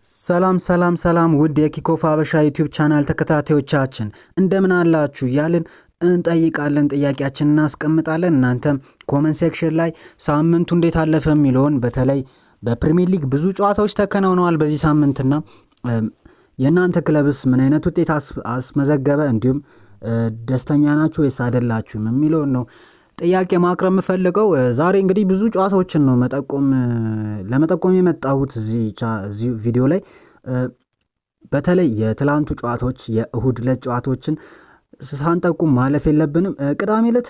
ሰላም ውድ የኪኮፍ አበሻ ዩቲዩብ ቻናል ተከታታዮቻችን እንደምን አላችሁ እያልን እንጠይቃለን። ጥያቄያችንን እናስቀምጣለን። እናንተም ኮሜንት ሴክሽን ላይ ሳምንቱ እንዴት አለፈ የሚለውን በተለይ በፕሪሚየር ሊግ ብዙ ጨዋታዎች ተከናውነዋል በዚህ ሳምንትና የእናንተ ክለብስ ምን አይነት ውጤት አስመዘገበ እንዲሁም ደስተኛ ናችሁ ወይስ አይደላችሁም የሚለውን ነው ጥያቄ ማቅረብ የምፈልገው። ዛሬ እንግዲህ ብዙ ጨዋታዎችን ነው ለመጠቆም የመጣሁት እዚህ ቪዲዮ ላይ። በተለይ የትላንቱ ጨዋታዎች የእሁድ ዕለት ጨዋታዎችን ሳንጠቁም ማለፍ የለብንም። ቅዳሜ ዕለት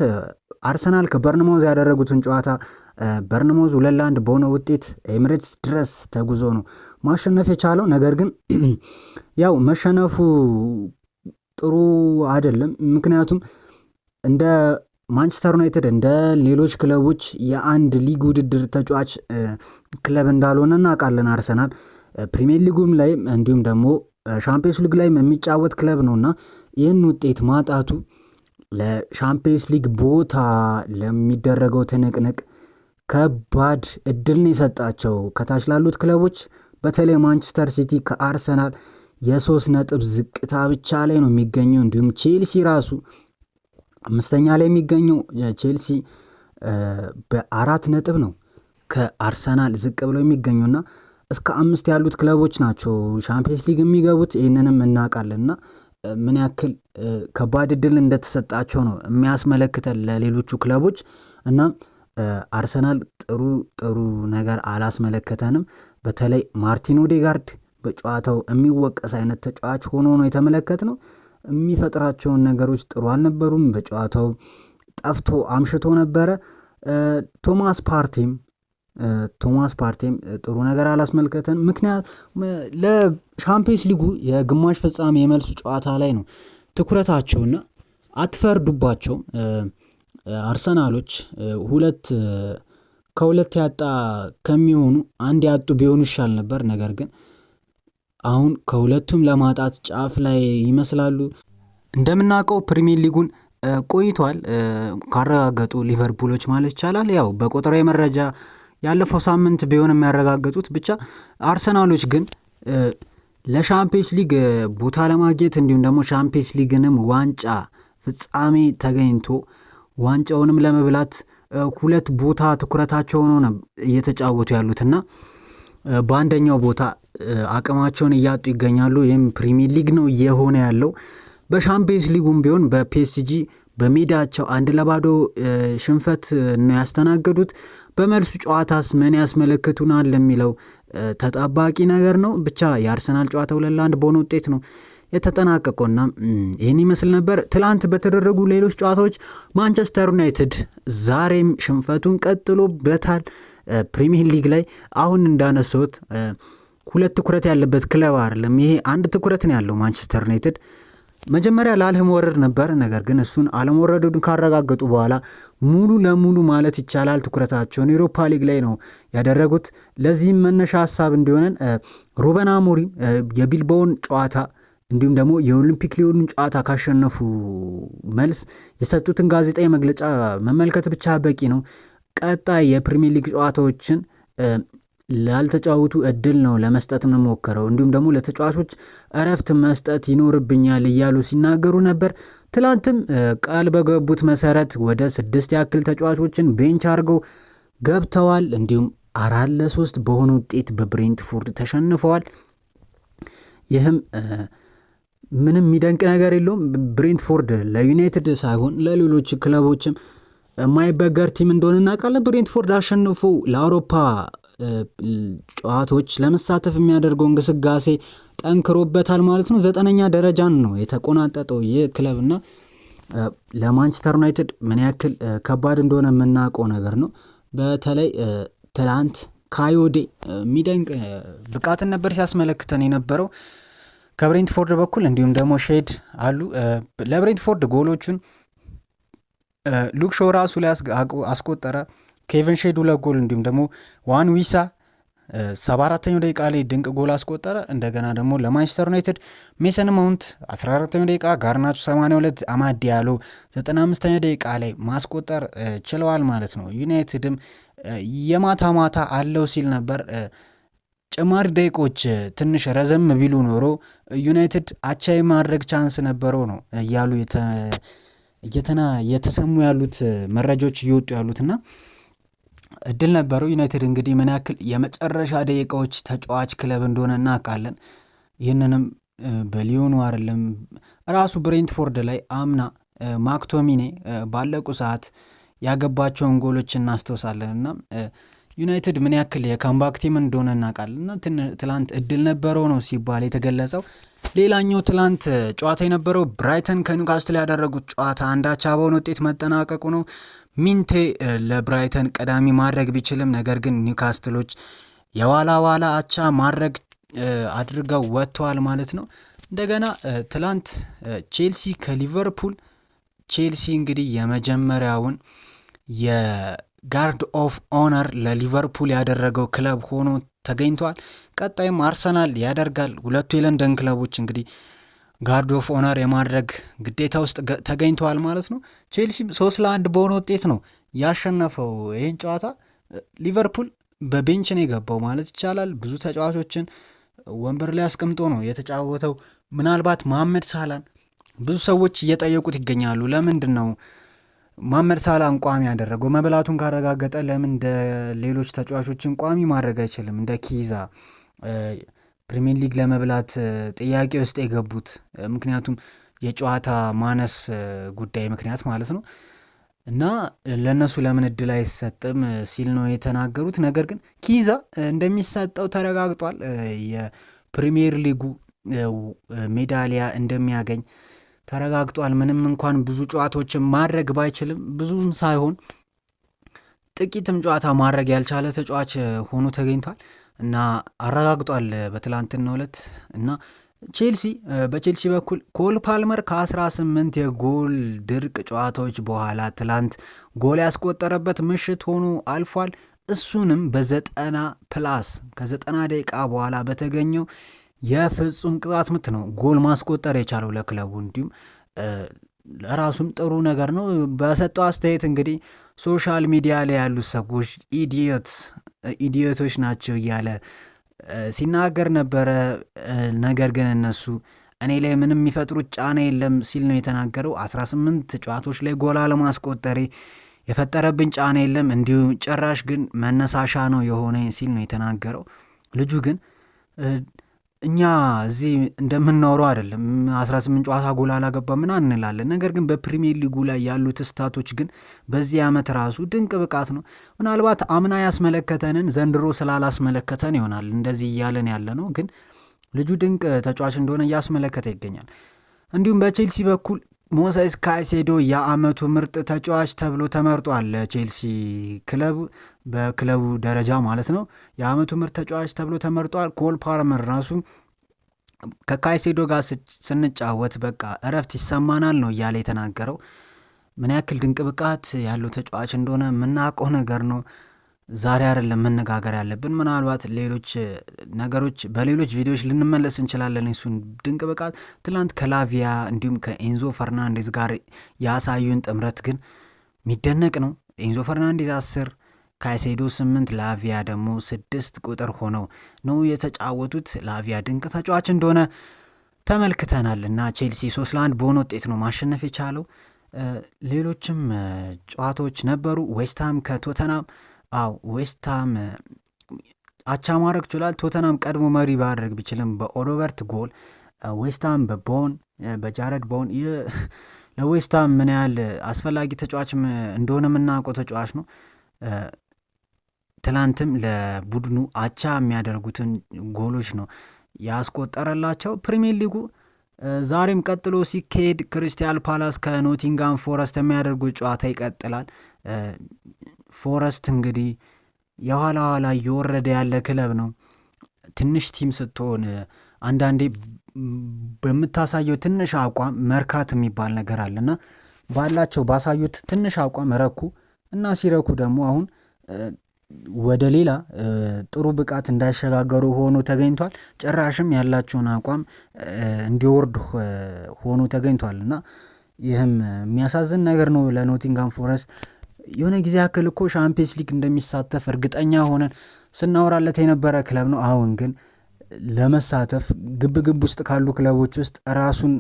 አርሰናል ከበርንማውዝ ያደረጉትን ጨዋታ በርንማውዝ 2-1 በሆነ ውጤት ኤሚሬትስ ድረስ ተጉዞ ነው ማሸነፍ የቻለው። ነገር ግን ያው መሸነፉ ጥሩ አይደለም። ምክንያቱም እንደ ማንቸስተር ዩናይትድ እንደ ሌሎች ክለቦች የአንድ ሊግ ውድድር ተጫዋች ክለብ እንዳልሆነ እናውቃለን። አርሰናል ፕሪሚየር ሊጉም ላይ እንዲሁም ደግሞ ሻምፒየንስ ሊግ ላይ የሚጫወት ክለብ ነውና ይህን ውጤት ማጣቱ ለሻምፒየንስ ሊግ ቦታ ለሚደረገው ትንቅንቅ ከባድ እድልን የሰጣቸው ከታች ላሉት ክለቦች በተለይ ማንቸስተር ሲቲ ከአርሰናል የ3 ነጥብ ዝቅታ ብቻ ላይ ነው የሚገኘው። እንዲሁም ቼልሲ ራሱ 5ኛ ላይ የሚገኘው ቼልሲ በ4 ነጥብ ነው ከአርሰናል ዝቅ ብለው የሚገኙና እስከ 5 ያሉት ክለቦች ናቸው ሻምፒየንስ ሊግ የሚገቡት። ይህንንም እናውቃለንና ምን ያክል ከባድ እድል እንደተሰጣቸው ነው የሚያስመለክተን ለሌሎቹ ክለቦች። እና አርሰናል ጥሩ ነገር አላስመለከተንም። በተለይ ማርቲን ኦዴጋርድ በጨዋታው የሚወቀስ አይነት ተጫዋች ሆኖ ነው የተመለከትነው። የሚፈጥራቸውን ነገሮች ጥሩ አልነበሩም። በጨዋታው ጠፍቶ አምሽቶ ነበረ። ቶማስ ፓርቴም ጥሩ ነገር አላስመልከተን። ምክንያት ለሻምፒየንስ ሊጉ የግማሽ ፍጻሜ የመልሱ ጨዋታ ላይ ነው ትኩረታቸውና አትፈርዱባቸው። አርሰናሎች ከሁለት ያጣ ከሚሆኑ አንድ ያጡ ቢሆኑ ይሻል ነበር። ነገር ግን አሁን ከሁለቱም ለማጣት ጫፍ ላይ ይመስላሉ። እንደምናውቀው ፕሪሚየር ሊጉን ቆይቷል ካረጋገጡ ሊቨርፑሎች ማለት ይቻላል። ያው በቁጥራዊ መረጃ ያለፈው ሳምንት ቢሆን የሚያረጋግጡት ብቻ አርሰናሎች ግን ለሻምፒየንስ ሊግ ቦታ ለማግኘት እንዲሁም ደግሞ ሻምፒየንስ ሊግንም ዋንጫ ፍጻሜ ተገኝቶ ዋንጫውንም ለመብላት ሁለት ቦታ ትኩረታቸው ሆኖ ነው እየተጫወቱ ያሉትና በአንደኛው ቦታ አቅማቸውን እያጡ ይገኛሉ። ይህም ፕሪሚየር ሊግ ነው እየሆነ ያለው። በሻምፒየንስ ሊጉም ቢሆን በፒኤስጂ በሜዳቸው 1-0 ሽንፈት ነው ያስተናገዱት። በመልሱ ጨዋታስ ምን ያስመለክቱናል የሚለው ተጠባቂ ነገር ነው። ብቻ የአርሰናል ጨዋታ 2-1 በሆነ ውጤት ነው የተጠናቀቀውና ይህን ይመስል ነበር። ትላንት በተደረጉ ሌሎች ጨዋታዎች ማንቸስተር ዩናይትድ ዛሬም ሽንፈቱን ቀጥሎበታል። ፕሪሚየር ሊግ ላይ አሁን እንዳነሱት ሁለት ትኩረት ያለበት ክለብ አይደለም። ይሄ አንድ ትኩረት ነው ያለው ማንቸስተር ዩናይትድ። መጀመሪያ ለአለመውረድ ነበር። ነገር ግን እሱን አለመውረዱን ካረጋገጡ በኋላ ሙሉ ለሙሉ ማለት ይቻላል ትኩረታቸውን ዩሮፓ ሊግ ላይ ነው ያደረጉት። ለዚህም መነሻ ሀሳብ እንዲሆነን ሩበን አሞሪም የቢልባውን ጨዋታ እንዲሁም ደግሞ የኦሊምፒክ ሊዮንን ጨዋታ ካሸነፉ መልስ የሰጡትን ጋዜጣዊ መግለጫ መመልከት ብቻ በቂ ነው። ቀጣይ የፕሪሚየር ሊግ ጨዋታዎችን ላልተጫወቱ እድል ነው ለመስጠት የምንሞክረው፣ እንዲሁም ደግሞ ለተጫዋቾች እረፍት መስጠት ይኖርብኛል እያሉ ሲናገሩ ነበር። ትላንትም ቃል በገቡት መሰረት ወደ 6 ያክል ተጫዋቾችን ቤንች አድርገው ገብተዋል። እንዲሁም 4-3 በሆነ ውጤት በብሬንትፎርድ ተሸንፈዋል። ይህም ምንም የሚደንቅ ነገር የለውም። ብሬንትፎርድ ለዩናይትድ ሳይሆን ለሌሎች ክለቦችም የማይበገር ቲም እንደሆነ እናውቃለን። ብሬንትፎርድ አሸንፎ ለአውሮፓ ጨዋታዎች ለመሳተፍ የሚያደርገው እንቅስቃሴ ጠንክሮበታል ማለት ነው። 9ኛ ደረጃን ነው የተቆናጠጠው ይህ ክለብና ለማንቸስተር ዩናይትድ ምን ያክል ከባድ እንደሆነ የምናውቀው ነገር ነው። በተለይ ትላንት ካዮዴ የሚደንቅ ብቃትን ነበር ሲያስመለክተን የነበረው ከብሬንትፎርድ በኩል። እንዲሁም ደግሞ ሼድ አሉ ለብሬንትፎርድ ጎሎቹን ሉክ ሾው ራሱ ላይ አስቆጠረ። ኬቨን ሼድ 2 ጎል እንዲሁም ደግሞ ዋን ዊሳ 74ኛው ደቂቃ ላይ ድንቅ ጎል አስቆጠረ። እንደገና ደግሞ ለማንቸስተር ዩናይትድ ሜሰን ማውንት 14ኛው ደቂቃ፣ ጋርናቾ 82፣ አማድ ዲያሎ 95ኛው ደቂቃ ላይ ማስቆጠር ችለዋል ማለት ነው። ዩናይትድም የማታ አለው ሲል ነበር ጭማሪ ደቂቆች ትንሽ ረዘም ቢሉ ኖሮ ዩናይትድ አቻ የማድረግ ቻንስ ነበረው ነው እያሉ እየተሰሙ ያሉት መረጃዎች እየወጡ ያሉትና እድል ነበረው። ዩናይትድ እንግዲህ ምን ያክል የመጨረሻ ደቂቃዎች ተጫዋች ክለብ እንደሆነ እናውቃለን። ይህንንም በሊዮኑ አይደለም ራሱ ብሬንትፎርድ ላይ አምና ማክቶሚኔ ባለቁ ሰዓት ያገባቸውን ጎሎች እናስታውሳለን እና ዩናይትድ ምን ያክል የካምባክ ቲም እንደሆነ እናውቃለን እና ትላንት እድል ነበረው ነው ሲባል የተገለጸው። ሌላኛው ትላንት ጨዋታ የነበረው ብራይተን ከኒውካስትል ያደረጉት ጨዋታ አንዳቻ በሆነ ውጤት መጠናቀቁ ነው። ሚንቴ ለብራይተን ቀዳሚ ማድረግ ቢችልም ነገር ግን ኒውካስትሎች የዋላ አቻ ማድረግ አድርገው ወጥተዋል ማለት ነው። እንደገና ትላንት ቼልሲ ከሊቨርፑል ቼልሲ እንግዲህ የመጀመሪያውን የጋርድ ኦፍ ኦነር ለሊቨርፑል ያደረገው ክለብ ሆኖ ተገኝቷል። ቀጣይም አርሰናል ያደርጋል። ሁለቱ የለንደን ክለቦች እንግዲህ ጋርድ ኦፍ ኦነር የማድረግ ግዴታ ውስጥ ተገኝተዋል ማለት ነው። ቼልሲም 3-1 በሆነ ውጤት ነው ያሸነፈው ይህን ጨዋታ። ሊቨርፑል በቤንች ነው የገባው ማለት ይቻላል። ብዙ ተጫዋቾችን ወንበር ላይ አስቀምጦ ነው የተጫወተው። ምናልባት መሐመድ ሳላን ብዙ ሰዎች እየጠየቁት ይገኛሉ። ለምንድን ነው መሐመድ ሳላን ቋሚ ያደረገው? መብላቱን ካረጋገጠ ለምን እንደ ሌሎች ተጫዋቾችን ቋሚ ማድረግ አይችልም? እንደ ኪዛ ፕሪሚየር ሊግ ለመብላት ጥያቄ ውስጥ የገቡት ምክንያቱም የጨዋታ ማነስ ጉዳይ ምክንያት ማለት ነው። እና ለእነሱ ለምን እድል አይሰጥም ሲል ነው የተናገሩት። ነገር ግን ኪዛ እንደሚሰጠው ተረጋግጧል። የፕሪሚየር ሊጉ ሜዳሊያ እንደሚያገኝ ተረጋግጧል። ምንም እንኳን ብዙ ጨዋታዎችን ማድረግ ባይችልም ብዙም ሳይሆን ጥቂትም ጨዋታ ማድረግ ያልቻለ ተጫዋች ሆኖ ተገኝቷል እና አረጋግጧል በትላንትናው ዕለት። እና በቼልሲ በኩል ኮል ፓልመር ከ18 የጎል ድርቅ ጨዋታዎች በኋላ ትላንት ጎል ያስቆጠረበት ምሽት ሆኖ አልፏል። እሱንም በ90+ ከ90 ደቂቃ በኋላ በተገኘው የፍጹም ቅጣት ምት ነው ጎል ማስቆጠር የቻለው ለክለቡ። እንዲሁም ለራሱም ጥሩ ነገር ነው። በሰጠው አስተያየት እንግዲህ ሶሻል ሚዲያ ላይ ያሉት ሰዎች ኢዲዮቶች ናቸው እያለ ሲናገር ነበረ። ነገር ግን እነሱ እኔ ላይ ምንም የሚፈጥሩት ጫና የለም ሲል ነው የተናገረው። 18 ጨዋታዎች ላይ ጎል አለማስቆጠሬ የፈጠረብኝ ጫና የለም፣ እንዲሁ ጭራሽ ግን መነሳሻ ነው የሆነ ሲል ነው የተናገረው። ልጁ ግን እኛ እዚህ እንደምናወራው አይደለም 18 ጨዋታ ጎል አላገባ ምን እንላለን። ነገር ግን በፕሪሚየር ሊጉ ላይ ያሉት ስታቶች ግን በዚህ ዓመት ራሱ ድንቅ ብቃት ነው። ምናልባት አምና ያስመለከተንን ዘንድሮ ስላላስመለከተን ይሆናል እንደዚህ እያለን ያለ ነው። ግን ልጁ ድንቅ ተጫዋች እንደሆነ እያስመለከተ ይገኛል። እንዲሁም በቼልሲ በኩል ሞሴስ ካይሴዶ የዓመቱ ምርጥ ተጫዋች ተብሎ ተመርጧል። ቼልሲ ክለቡ በክለቡ ደረጃ ማለት ነው የዓመቱ ምርጥ ተጫዋች ተብሎ ተመርጧል። ኮል ፓልመር ራሱ ከካይሴዶ ጋር ስንጫወት በቃ እረፍት ይሰማናል ነው እያለ የተናገረው። ምን ያክል ድንቅ ብቃት ያለው ተጫዋች እንደሆነ የምናውቀው ነገር ነው። ዛሬ አይደለም መነጋገር ያለብን። ምናልባት ሌሎች ነገሮች በሌሎች ቪዲዮዎች ልንመለስ እንችላለን። እሱን ድንቅ ብቃት ትላንት ከላቪያ እንዲሁም ከኤንዞ ፈርናንዴዝ ጋር ያሳዩን ጥምረት ግን የሚደነቅ ነው። ኤንዞ ፈርናንዴዝ 10 ካይሴዶ 8 ላቪያ ደግሞ 6 ቁጥር ሆነው ነው የተጫወቱት። ላቪያ ድንቅ ተጫዋች እንደሆነ ተመልክተናል እና ቼልሲ 3-1 በሆነ ውጤት ነው ማሸነፍ የቻለው። ሌሎችም ጨዋታዎች ነበሩ። ዌስትሃም ከቶተናም ዌስትሃም አቻ ማድረግ ችሏል። ቶተናም ቀድሞ መሪ ባድረግ ቢችልም በኦዶቨርት ጎል ዌስትሃም በጃረድ ቦን ለዌስትሃም ምን ያህል አስፈላጊ ተጫዋች እንደሆነ የምናውቀው ተጫዋች ነው። ትላንትም ለቡድኑ አቻ የሚያደርጉትን ጎሎች ነው ያስቆጠረላቸው። ፕሪሚየር ሊጉ ዛሬም ቀጥሎ ሲካሄድ ክሪስታል ፓላስ ከኖቲንጋም ፎረስት የሚያደርጉት ጨዋታ ይቀጥላል። ፎረስት እንግዲህ የኋላ ኋላ እየወረደ ያለ ክለብ ነው። ትንሽ ቲም ስትሆን አንዳንዴ በምታሳየው ትንሽ አቋም መርካት የሚባል ነገር አለና ባሳዩት ትንሽ አቋም ረኩ እና ሲረኩ ደግሞ አሁን ወደ ሌላ ጥሩ ብቃት እንዳይሸጋገሩ ሆኖ ተገኝቷል። ጭራሽም ያላቸውን አቋም እንዲወርድ ሆኖ ተገኝቷል እና ይህም የሚያሳዝን ነገር ነው ለኖቲንጋም ፎረስት። የሆነ ጊዜ ያክል እኮ ሻምፒየንስ ሊግ እንደሚሳተፍ እርግጠኛ ሆነን ስናወራለት የነበረ ክለብ ነው። አሁን ግን ለመሳተፍ ግብ ውስጥ ካሉ ክለቦች ውስጥ ራሱን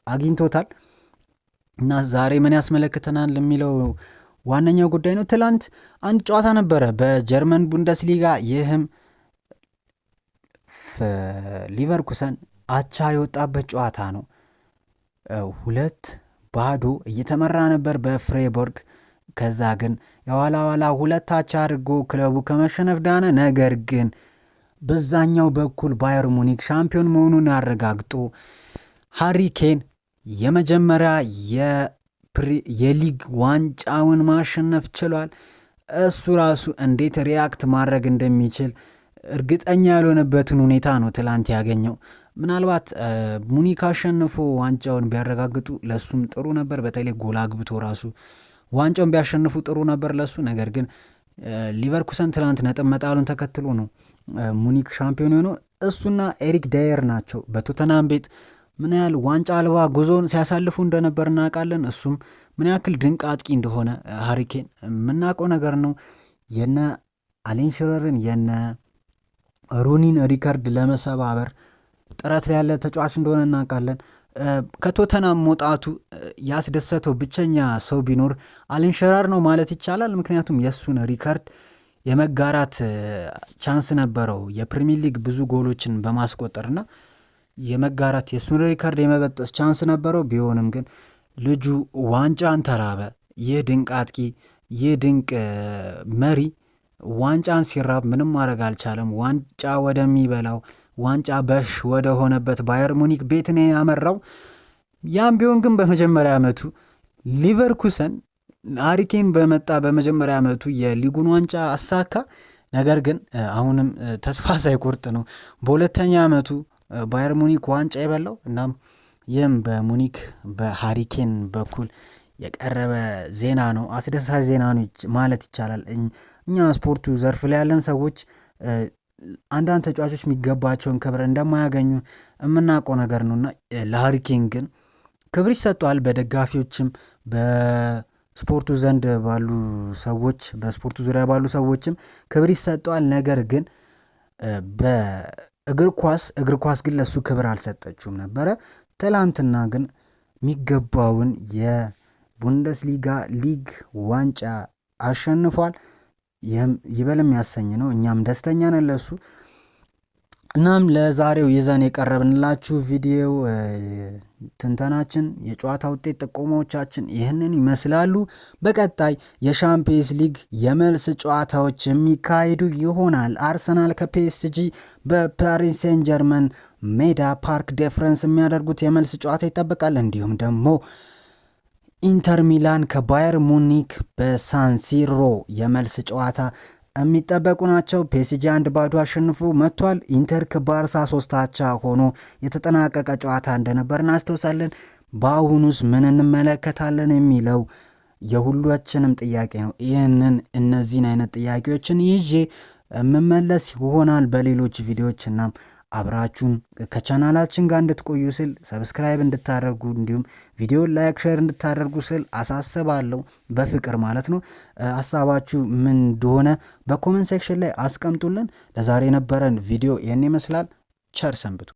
አግኝቶታል እና ዛሬ ምን ያስመለክተናል የሚለው ዋነኛው ጉዳይ ነው። ትላንት አንድ ጨዋታ ነበረ በጀርመን ቡንደስሊጋ። ይህም ሊቨርኩሰን አቻ የወጣበት ጨዋታ ነው። 2-0 እየተመራ ነበር በፍሬቦርግ። ከዛ ግን የኋላ 2 አቻ አድርጎ ክለቡ ከመሸነፍ ዳነ። ነገር ግን በዛኛው በኩል ባየር ሙኒክ ሻምፒዮን መሆኑን አረጋግጦ ሃሪ ኬን የመጀመሪያ የሊግ ዋንጫውን ማሸነፍ ችሏል። እሱ ራሱ እንዴት ሪያክት ማድረግ እንደሚችል እርግጠኛ ያልሆነበትን ሁኔታ ነው ትላንት ያገኘው። ምናልባት ሙኒክ አሸንፎ ዋንጫውን ቢያረጋግጡ ለሱም ጥሩ ነበር። በተለይ ጎል አግብቶ ራሱ ዋንጫውን ቢያሸንፉ ጥሩ ነበር ለሱ። ነገር ግን ሊቨርኩሰን ትላንት ነጥብ መጣሉን ተከትሎ ነው ሙኒክ ሻምፒዮን ሆኖ እሱና ኤሪክ ዳየር ናቸው በቶተናም ቤት ምን ያህል ዋንጫ አልባ ጉዞን ሲያሳልፉ እንደነበር እናውቃለን። እሱም ምን ያክል ድንቅ አጥቂ እንደሆነ ሃሪ ኬን የምናውቀው ነገር ነው። የነ አሌን ሽረርን የነ ሩኒን ሪከርድ ለመሰባበር ጥረት ያለ ተጫዋች እንደሆነ እናውቃለን። ከቶተናም መውጣቱ ያስደሰተው ብቸኛ ሰው ቢኖር አሌን ሽረር ነው ማለት ይቻላል። ምክንያቱም የእሱን ሪከርድ የመጋራት ቻንስ ነበረው የፕሪሚየር ሊግ ብዙ ጎሎችን በማስቆጠርና የመጋራት የእሱን ሪከርድ የመበጠስ ቻንስ ነበረው። ቢሆንም ግን ልጁ ዋንጫን ተራበ። ይህ ድንቅ አጥቂ፣ ይህ ድንቅ መሪ ዋንጫን ሲራብ ምንም ማድረግ አልቻለም። ዋንጫ ወደሚበላው ዋንጫ በሽ ወደ ሆነበት ባየር ሙኒክ ቤት ነው ያመራው። ያም ቢሆን ግን በመጀመሪያ ዓመቱ ሊቨርኩሰን ሃሪ ኬን በመጣ በመጀመሪያ ዓመቱ የሊጉን ዋንጫ አሳካ። ነገር ግን አሁንም ተስፋ ሳይቆርጥ ነው በሁለተኛ ዓመቱ ባየር ሙኒክ ዋንጫ የበላው። እናም ይህም በሙኒክ በሃሪ ኬን በኩል የቀረበ ዜና ነው፣ አስደሳች ዜና ነው ማለት ይቻላል። እኛ ስፖርቱ ዘርፍ ላይ ያለን ሰዎች አንዳንድ ተጫዋቾች የሚገባቸውን ክብር እንደማያገኙ የምናውቀው ነገር ነውና ለሃሪ ኬን ግን ክብር ይሰጠዋል። በደጋፊዎችም በስፖርቱ ዘንድ ባሉ ሰዎች በስፖርቱ ዙሪያ ባሉ ሰዎችም ክብር ይሰጠዋል። ነገር ግን እግር ኳስ ግን ለሱ ክብር አልሰጠችውም ነበረ። ትላንትና ግን የሚገባውን የቡንደስሊጋ ሊግ ዋንጫ አሸንፏል። ይህም ይበል የሚያሰኝ ነው። እኛም ደስተኛ ነን ለሱ። እናም ለዛሬው ይዘን የቀረብንላችሁ ቪዲዮ ትንተናችን፣ የጨዋታ ውጤት ጥቆማዎቻችን ይህንን ይመስላሉ። በቀጣይ የሻምፒየንስ ሊግ የመልስ ጨዋታዎች የሚካሄዱ ይሆናል። አርሰናል ከፒኤስጂ በፓሪስ ሴን ጀርመን ሜዳ ፓርክ ደ ፍራንስ የሚያደርጉት የመልስ ጨዋታ ይጠበቃል። እንዲሁም ደግሞ ኢንተር ሚላን ከባየር ሙኒክ በሳንሲሮ የመልስ ጨዋታ የሚጠበቁ ናቸው። ፒኤስጂ 1-0 አሸንፎ መጥቷል። ኢንተር ከባርሳ 3 አቻ ሆኖ የተጠናቀቀ ጨዋታ እንደነበር እናስታውሳለን። በአሁኑስ ምን እንመለከታለን የሚለው የሁላችንም ጥያቄ ነው። እነዚህን አይነት ጥያቄዎችን ይዤ የምመለስ ይሆናል በሌሎች ቪዲዮዎች። እናም አብራችሁን ከቻናላችን ጋር እንድትቆዩ ስል ሰብስክራይብ እንድታደርጉ እንዲሁም ቪዲዮ ላይክ፣ ሼር እንድታደርጉ ስል አሳስባለሁ። በፍቅር ማለት ነው። ሀሳባችሁ ምን እንደሆነ በኮሜንት ሴክሽን ላይ አስቀምጡልን። ለዛሬ የነበረን ቪዲዮ ይህን ይመስላል። ቸር ሰንብቱ።